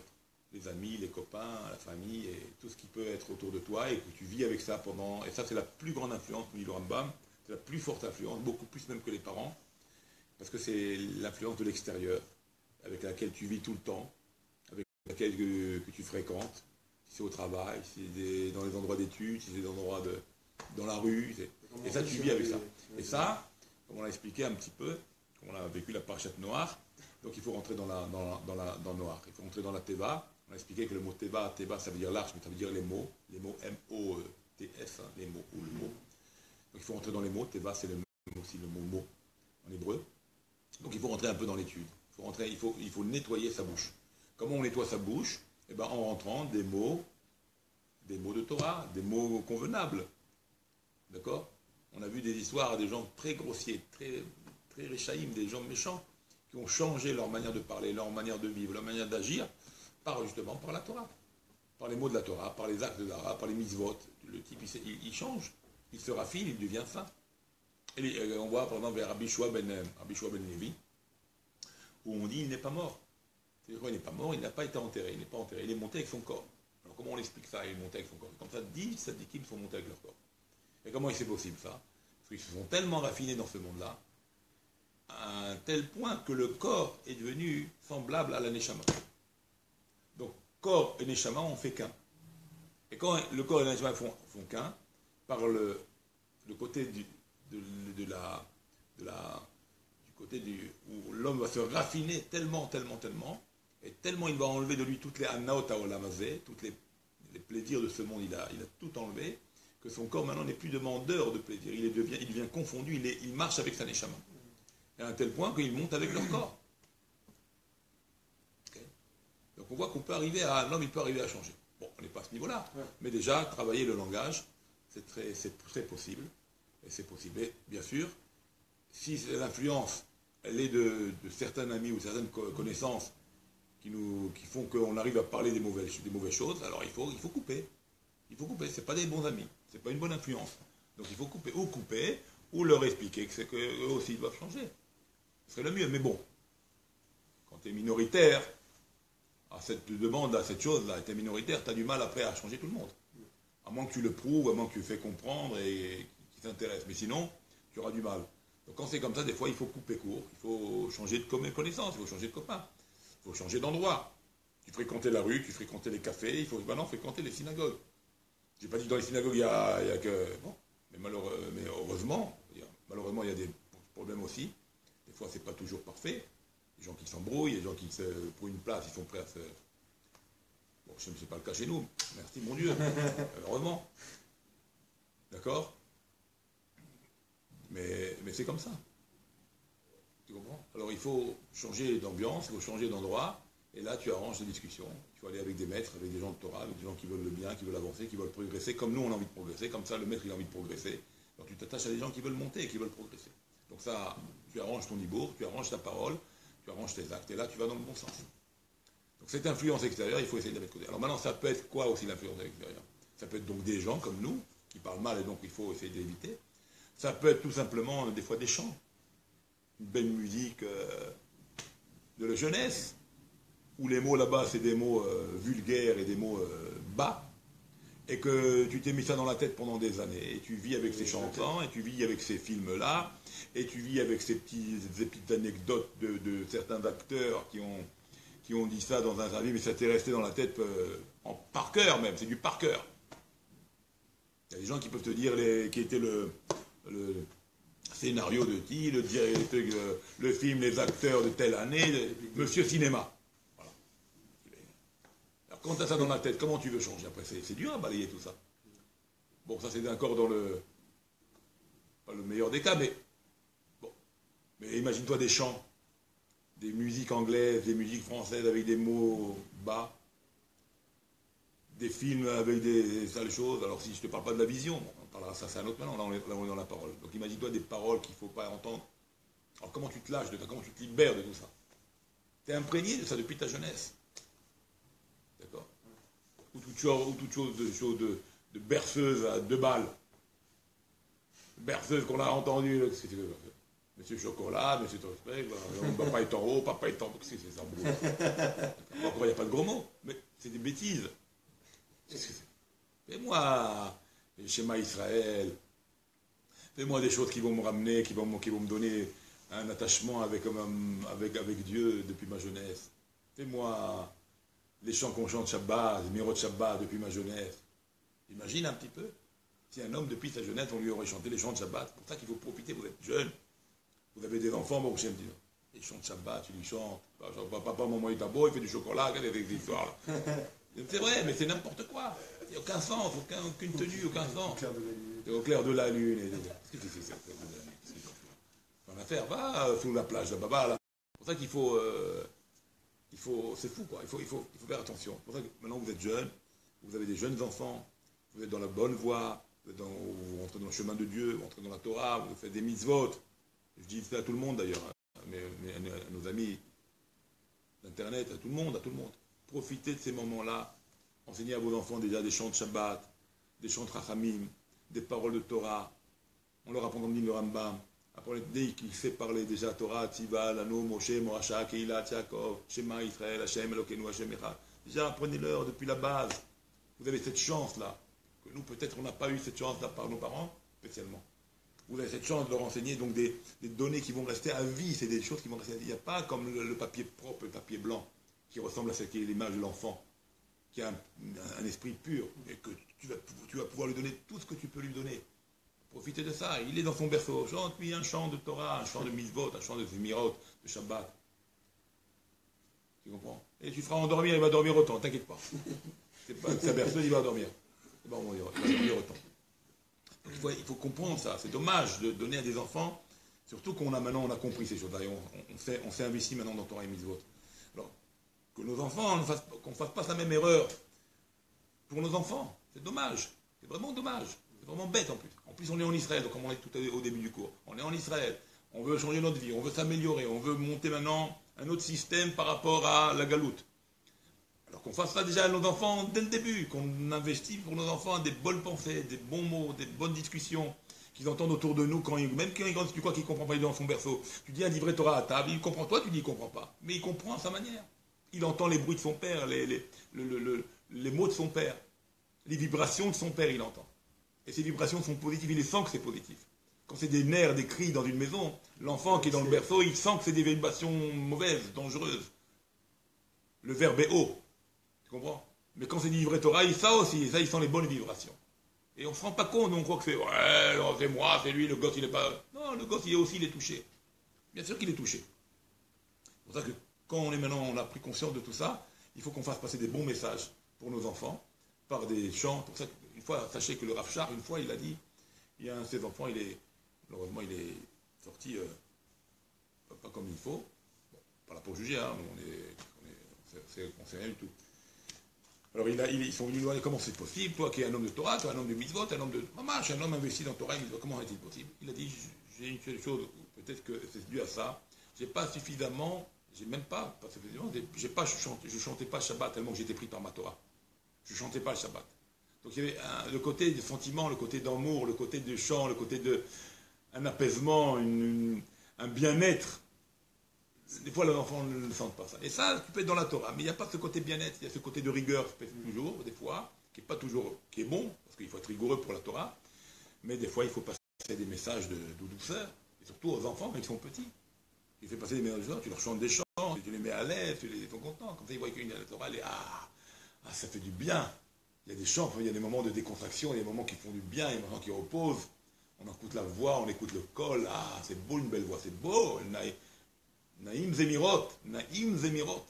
Les amis, les copains, la famille, et tout ce qui peut être autour de toi, et que tu vis avec ça pendant... Et ça, c'est la plus grande influence, nous dit le Rambam, c'est la plus forte influence, beaucoup plus même que les parents, parce que c'est l'influence de l'extérieur, avec laquelle tu vis tout le temps, avec laquelle que tu fréquentes, si c'est au travail, si c'est dans les endroits d'études, si c'est dans la rue, et ça, tu vis avec ça. Et ça, comme on l'a expliqué un petit peu, comme on a vécu la parashat Noach, donc il faut rentrer dans Noach, il faut rentrer dans la Teva. On a expliqué que le mot Teva, ça veut dire l'arche, mais ça veut dire les mots M-O-T-S, hein, les mots, ou le mot. Donc il faut rentrer dans les mots, Teva c'est le mot aussi, le mot en hébreu. Donc il faut rentrer un peu dans l'étude. Il faut nettoyer sa bouche. Comment on nettoie sa bouche? Eh bien, en rentrant des mots de Torah, des mots convenables. D'accord? On a vu des histoires des gens très grossiers, très réchaïm, des gens méchants, qui ont changé leur manière de parler, leur manière de vivre, leur manière d'agir, justement par la Torah. Par les mots de la Torah, par les actes de la Torah, par les mitzvot. Le type, il change, il se raffine, il devient fin. Et on voit, par exemple, vers Rabbi Shua ben Levi, où on dit il n'est pas mort. C'est-à-dire qu'il n'est pas mort, il n'a pas été enterré, il n'est pas enterré, il est monté avec son corps. Alors comment on explique ça, il est monté avec son corps? Comme ça, 10 tzadikim sont montés avec leur corps. Et comment c'est possible ça? Parce qu'ils se sont tellement raffinés dans ce monde-là, à un tel point que le corps est devenu semblable à la neshama. Donc, corps et neshama, on fait qu'un. Et quand le corps et la neshama font qu'un, par le côté du côté où l'homme va se raffiner tellement, et tellement il va enlever de lui toutes les annaot haolamazé, tous les plaisirs de ce monde, il a tout enlevé, que son corps maintenant n'est plus demandeur de plaisir, il devient confondu, il marche avec sa neshama. Et à un tel point qu'il monte avec leur corps. Okay. Donc on voit qu'on peut arriver l'homme il peut arriver à changer. Bon, on n'est pas à ce niveau-là, mais déjà, travailler le langage, c'est très possible, et c'est possible. Et bien sûr, si l'influence, elle est de certains amis ou certaines connaissances qui font qu'on arrive à parler des mauvaises choses, alors il faut couper. Il faut couper, c'est pas des bons amis, c'est pas une bonne influence. Donc il faut couper, ou leur expliquer que c'est qu'eux aussi ils doivent changer. Ce serait le mieux, mais bon, quand tu es minoritaire, à cette demande, à cette chose-là, tu es minoritaire, tu as du mal après à changer tout le monde. À moins que tu le prouves, à moins que tu le fais comprendre et qu'il t'intéresse. Mais sinon, tu auras du mal. Donc quand c'est comme ça, des fois, il faut couper court, il faut changer de connaissance, il faut changer de copain, il faut changer d'endroit. Tu fréquentais la rue, tu fréquentais les cafés, il faut maintenant fréquenter les synagogues. Je n'ai pas dit que dans les synagogues, il y a que... Bon, mais heureusement, malheureusement, il y a des problèmes aussi. Des fois, c'est pas toujours parfait. Des gens qui s'embrouillent, des gens qui, pour une place, ils sont prêts à se... Bon, ce n'est pas le cas chez nous. Merci, mon Dieu. Heureusement. D'accord? Mais c'est comme ça. Tu comprends? Alors, il faut changer d'ambiance, il faut changer d'endroit. Et là, tu arranges les discussions. Il faut aller avec des maîtres, avec des gens de Torah, avec des gens qui veulent le bien, qui veulent avancer, qui veulent progresser, comme nous, on a envie de progresser. Comme ça, le maître, il a envie de progresser. Donc, tu t'attaches à des gens qui veulent monter et qui veulent progresser. Donc ça, tu arranges ton ibour, tu arranges ta parole, tu arranges tes actes, et là, tu vas dans le bon sens. Donc cette influence extérieure, il faut essayer de la mettre de côté. Alors maintenant, ça peut être quoi aussi l'influence extérieure? Ça peut être donc des gens comme nous, qui parlent mal, et donc il faut essayer d'éviter. Ça peut être tout simplement, des fois, des chants. Une belle musique de la jeunesse, où les mots là-bas, c'est des mots vulgaires et des mots bas, et que tu t'es mis ça dans la tête pendant des années, et tu vis avec ces chantants, et tu vis avec ces films-là, et tu vis avec ces petites anecdotes de certains acteurs qui qui ont dit ça dans un avis, mais ça t'est resté dans la tête par cœur même, c'est du par cœur. Il y a des gens qui peuvent te dire qui était le scénario de qui, le film, les acteurs de telle année, Monsieur Cinéma. Voilà. Alors quand tu as ça dans la tête, comment tu veux changer après? C'est dur à balayer tout ça. Bon, ça c'est encore dans pas le meilleur des cas, mais bon. Mais imagine-toi des chants, des musiques anglaises, des musiques françaises avec des mots bas, des films avec des sales choses. Alors si je ne te parle pas de la vision, bon, on parlera ça, c'est un autre maintenant, là on est dans la parole. Donc imagine-toi des paroles qu'il ne faut pas entendre. Alors comment tu te lâches de ça, comment tu te libères de tout ça? Tu es imprégné de ça depuis ta jeunesse. D'accord? Ou toute chose de berceuse à 2 balles. Berceuse qu'on a entendue. Monsieur Chocolat, Monsieur Tospect, papa est en haut, papa est en bas. Qu'est-ce que c'est ça? Encore, il n'y a pas de gros mots, mais c'est des bêtises. Qu'est-ce que c'est? Fais-moi schéma Israël. Fais-moi des choses qui vont me ramener, qui vont me donner un attachement avec Dieu depuis ma jeunesse. Fais-moi les chants qu'on chante Shabbat, les mirot Shabbat depuis ma jeunesse. Imagine un petit peu. Si un homme, depuis sa jeunesse, on lui aurait chanté les chants de Shabbat. C'est pour ça qu'il faut profiter, vous êtes jeune. Vous avez des enfants, bon, j'aime dire. Les chants de Shabbat, tu lui chantes. Papa, maman, il est beau, il fait du chocolat, il y a des histoires là. C'est vrai, mais c'est n'importe quoi. Il n'y a aucun sens, aucune tenue, aucun sens. C'est au clair de la lune. Qu'est-ce que c'est ça? Dans l'affaire, va sous la plage là-bas, va là. C'est pour ça qu'il faut. C'est fou quoi, il faut faire attention. C'est pour ça que maintenant vous êtes jeunes, vous avez des jeunes enfants, vous êtes dans la bonne voie, vous rentrez dans le chemin de Dieu, vous rentrez dans la Torah, vous faites des mitzvot. Je dis ça à tout le monde d'ailleurs, mais à nos amis d'Internet, à tout le monde. Profitez de ces moments-là, enseignez à vos enfants déjà des chants de Shabbat, des chants de Rachamim, des paroles de Torah. On leur apprend comme dit le Rambam. Après, dès qu'il sait parler déjà Torah, Tziva, Lano, Moshe, Moasha, Keilat, Yaakov, Shema, Israël, Hashem, Elokeinu, Hashem, Echad. Déjà, apprenez-leur depuis la base. Vous avez cette chance-là. Que nous, peut-être, on n'a pas eu cette chance-là par nos parents, spécialement. Vous avez cette chance de leur enseigner donc des données qui vont rester à vie. C'est des choses qui vont rester à vie. Il n'y a pas comme le papier propre, le papier blanc, qui ressemble à l'image de l'enfant, qui a un esprit pur, et que tu vas pouvoir lui donner tout ce que tu peux lui donner. Profitez de ça. Il est dans son berceau. Chante lui un chant de Torah, un chant de mitzvot, un chant de Zemirot, de Shabbat. Tu comprends? Et tu feras endormir, il va dormir autant, t'inquiète pas. C'est pas sa berceuse, il va dormir. Il va dormir autant. Donc il faut comprendre ça. C'est dommage de donner à des enfants, surtout qu'on a compris ces choses-là. Et on s'est investi maintenant dans Torah et mitzvot. Alors, que nos enfants, qu'on ne fasse pas la même erreur pour nos enfants. C'est dommage. C'est vraiment dommage. C'est vraiment bête en plus. En plus, on est en Israël, donc comme on est tout au début du cours. On est en Israël. On veut changer notre vie. On veut s'améliorer. On veut monter maintenant un autre système par rapport à la galoute. Alors qu'on fasse ça déjà à nos enfants dès le début. Qu'on investisse pour nos enfants des bonnes pensées, des bons mots, des bonnes discussions qu'ils entendent autour de nous. Même quand tu crois qu'il ne comprend pas, il est dans son berceau. Tu dis un livret Torah à table. Il comprend toi, tu dis il ne comprend pas. Mais il comprend à sa manière. Il entend les bruits de son père, les mots de son père. Les vibrations de son père, il entend. Et ces vibrations sont positives, il les sent que c'est positif. Quand c'est des nerfs, des cris dans une maison, l'enfant qui est dans le berceau, il sent que c'est des vibrations mauvaises, dangereuses. Le verbe est haut. Tu comprends? Mais quand c'est du livret Torah, ça aussi, il sent les bonnes vibrations. Et on ne se rend pas compte, on croit que c'est ouais, non, c'est moi, c'est lui, le gosse, il n'est pas. Non, le gosse, il est touché. Bien sûr qu'il est touché. C'est pour ça que quand on a pris conscience de tout ça, il faut qu'on fasse passer des bons messages pour nos enfants, par des chants. Pour ça, une fois, sachez que le Rav Shar, une fois, il a dit, il y a un de ses enfants, malheureusement, il est sorti pas comme il faut. Bon, pas là pour juger, hein, on sait rien du tout. Alors ils sont venus lui demander comment c'est possible, toi qui es un homme de Torah, toi un homme de mitzvot, un homme de mamash, un homme investi dans Torah et mitzvot, comment est-il possible? Il a dit, j'ai une seule chose, peut-être que c'est dû à ça, j'ai pas suffisamment, j'ai même pas suffisamment, je chantais pas Shabbat tellement que j'étais pris par ma Torah. Je chantais pas le Shabbat. Donc il y avait le côté de sentiment, le côté d'amour, le côté de chant, le côté de un apaisement, un bien-être. Des fois, les enfants ne sentent pas ça. Et ça, tu peux être dans la Torah, mais il n'y a pas ce côté bien-être, il y a ce côté de rigueur, toujours, des fois, qui est bon, parce qu'il faut être rigoureux pour la Torah, mais des fois, il faut passer des messages de douceur, et surtout aux enfants, quand ils sont petits. Tu fais passer les meilleurs joueurs, tu leur chantes des chants, tu les mets à l'aise, ils sont contents. Comme ça, ils voient qu'une Torah, ça fait du bien. Il y a des chants, il y a des moments de décontraction, il y a des moments qui font du bien, il y a des moments qui reposent. On écoute la voix, on écoute le col. Ah, c'est beau une belle voix, c'est beau. Naïm Zemirot, Naïm Zemirot.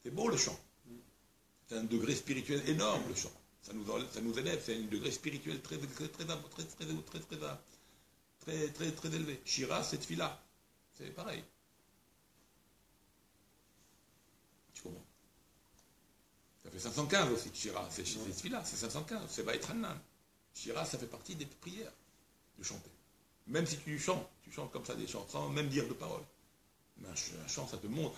C'est beau le chant. C'est un degré spirituel énorme le chant. Ça nous élève, c'est un degré spirituel très élevé. Shira, c'est Tfila. C'est pareil. Tu comprends? Ça fait 515 aussi, Shira, c'est Tfila, c'est 515, c'est Bait Hanan. Shira, ça fait partie des prières, de chanter. Même si tu chantes comme ça des chants, sans même dire de paroles. Mais un chant, ça te montre,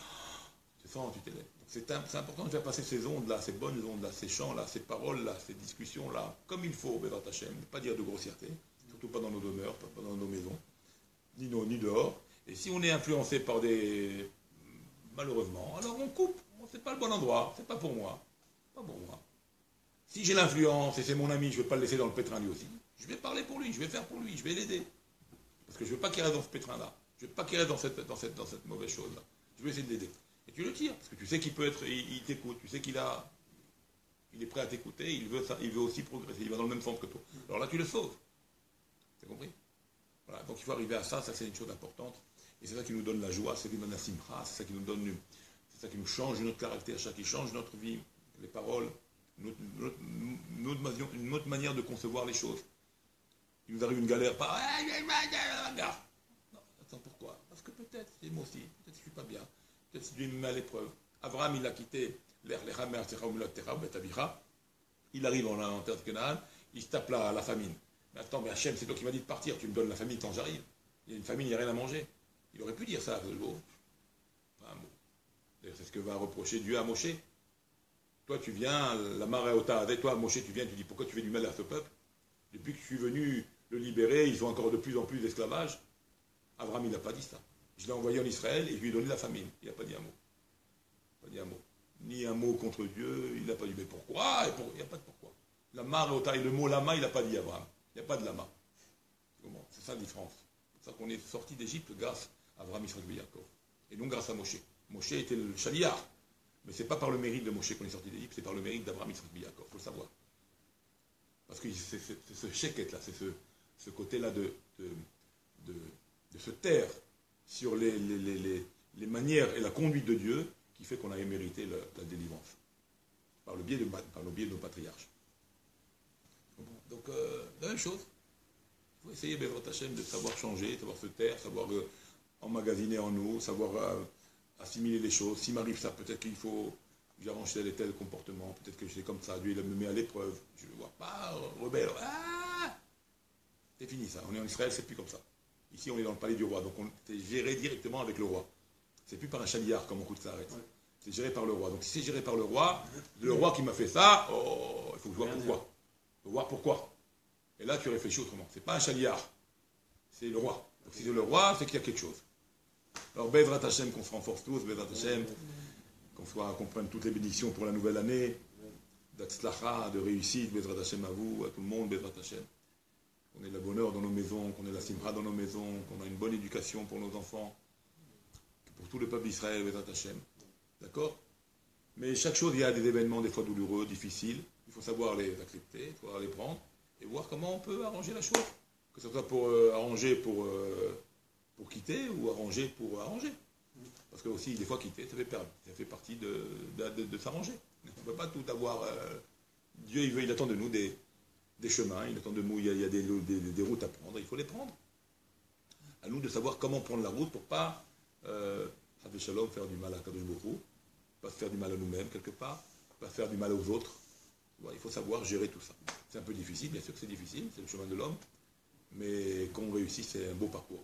tu sens, tu t'élèves. C'est important de faire passer ces ondes-là, ces bonnes ondes-là, ces chants-là, ces paroles-là, ces discussions-là, comme il faut, Bezrat Hashem, ne pas dire de grossièreté, surtout pas dans nos demeures, pas dans nos maisons, ni dehors. Et si on est influencé par des... malheureusement, alors on coupe. C'est pas le bon endroit, c'est pas pour moi. Pas pour moi. Si j'ai l'influence et c'est mon ami, je ne vais pas le laisser dans le pétrin lui aussi. Je vais parler pour lui, je vais faire pour lui, je vais l'aider. Parce que je ne veux pas qu'il reste dans ce pétrin-là. Je ne veux pas qu'il reste dans cette mauvaise chose-là. Je vais essayer de l'aider. Et tu le tires, parce que tu sais qu'il peut être, il t'écoute, tu sais qu'il est prêt à t'écouter, il veut aussi progresser, il va dans le même sens que toi. Alors là, tu le sauves. Tu as compris? Voilà, donc il faut arriver à ça, ça c'est une chose importante. Et c'est ça qui nous donne la joie, c'est ça qui nous donne la simcha, c'est ça qui nous donne, c'est ça qui nous change notre caractère, ça qui change notre vie, les paroles, une autre manière de concevoir les choses. Il nous arrive une galère, pas... Non, attends, pourquoi? Parce que peut-être, c'est moi aussi, peut-être que je ne suis pas bien, peut-être que Dieu me met à l'épreuve. Abraham, il a quitté il arrive en terre de Canaan, il se tape la famine. Mais attends, mais Hachem, c'est toi qui m'as dit de partir, tu me donnes la famine quand j'arrive. Il y a une famine, il n'y a rien à manger. Il aurait pu dire ça, le mot. Pas un mot. D'ailleurs, c'est ce que va reprocher Dieu à Moshe. Toi, tu viens, la Maraota avec toi, Moshe, tu viens, tu dis pourquoi tu fais du mal à ce peuple? Depuis que je suis venu le libérer, ils ont encore de plus en plus d'esclavage. Abraham, il n'a pas dit ça. Je l'ai envoyé en Israël et je lui ai donné la famine. Il n'a pas dit un mot. Pas dit un mot. Ni un mot contre Dieu, il n'a pas dit mais pourquoi? Il n'y a pas de pourquoi. La Maraota et le mot lama, il n'a pas dit Abraham. Il n'y a pas de lama. C'est ça la différence. C'est ça qu'on est sorti d'Égypte grâce à Abraham, Israël et Yaakov. Et non grâce à Moshe. Moshe était le chaliar. Mais ce n'est pas par le mérite de Moshe qu'on est sorti d'Égypte, c'est par le mérite d'Abraham, Israël et Yaakov. Il faut le savoir. Parce que c'est ce sheket-là, c'est ce côté-là de se taire sur les manières et la conduite de Dieu qui fait qu'on a mérité la délivrance. Par le biais de nos patriarches. Donc, la même chose. Il faut essayer, Bezrat Hashem, de savoir changer, savoir se taire, savoir emmagasiner en nous, savoir assimiler les choses. S'il m'arrive ça, peut-être qu'il faut que j'arrange tel et tel comportement, peut-être que c'est comme ça, Dieu il me met à l'épreuve. Je ne vois pas, rebelle. Ah, c'est fini ça. On est en Israël, c'est plus comme ça. Ici, on est dans le palais du roi, donc on est géré directement avec le roi. C'est plus par un chaliard comme on coûte ça arrête. Ouais. C'est géré par le roi. Donc si c'est géré par le roi qui m'a fait ça, il faut que je vois pourquoi. Il faut voir pourquoi. Et là, tu réfléchis autrement. C'est pas un chaliard, c'est le roi. Donc si c'est le roi, c'est qu'il y a quelque chose. Alors, Bezrat Hashem, qu'on se renforce tous, Bezrat Hashem, qu'on prenne toutes les bénédictions pour la nouvelle année, d'Atzlacha, de réussite, Bezrat Hashem à vous, à tout le monde, Bezrat Hashem. Qu'on ait le bonheur dans nos maisons, qu'on ait la simra dans nos maisons, qu'on ait une bonne éducation pour nos enfants, pour tout le peuple d'Israël, Bezrat Hashem. D'accord? Mais chaque chose, il y a des événements, des fois douloureux, difficiles. Il faut savoir les accepter, il faut savoir les prendre, et voir comment on peut arranger la chose. Que ce soit pour arranger pour quitter ou arranger pour arranger. Parce que aussi, des fois, quitter, ça fait perdre. Ça fait partie de s'arranger. On ne peut pas tout avoir. Dieu, il attend de nous des chemins, il attend de nous, il y a des routes à prendre, il faut les prendre. À nous de savoir comment prendre la route pour pas, Shalom, faire du mal à Kadosh Baruch Hu, pas se faire du mal à nous-mêmes quelque part, pas faire du mal aux autres. Il faut savoir gérer tout ça. C'est un peu difficile, bien sûr que c'est difficile, c'est le chemin de l'homme, mais quand on réussit, c'est un beau parcours.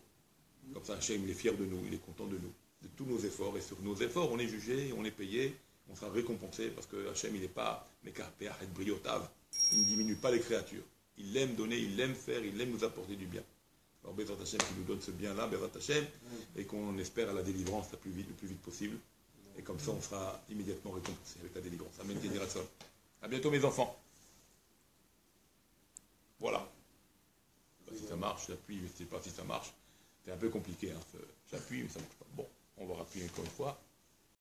Comme ça, Hachem, il est fier de nous, il est content de nous, de tous nos efforts, et sur nos efforts, on est jugé, on est payé, on sera récompensé, parce que Hachem, il n'est pas Mekarpeach et Briotav, il ne diminue pas les créatures. Il aime donner, il aime faire, il aime nous apporter du bien. Alors, Bezrat Hashem qui nous donne ce bien-là, Bezrat Hashem, et qu'on espère à la délivrance le plus vite possible. Et comme ça, on sera immédiatement récompensé avec la délivrance. Amen, Kédiratson. À bientôt, mes enfants. Voilà. Si ça marche, j'appuie, je ne sais pas si ça marche. C'est un peu compliqué, hein. J'appuie, mais ça ne marche pas. Bon, on va rappuyer encore une fois.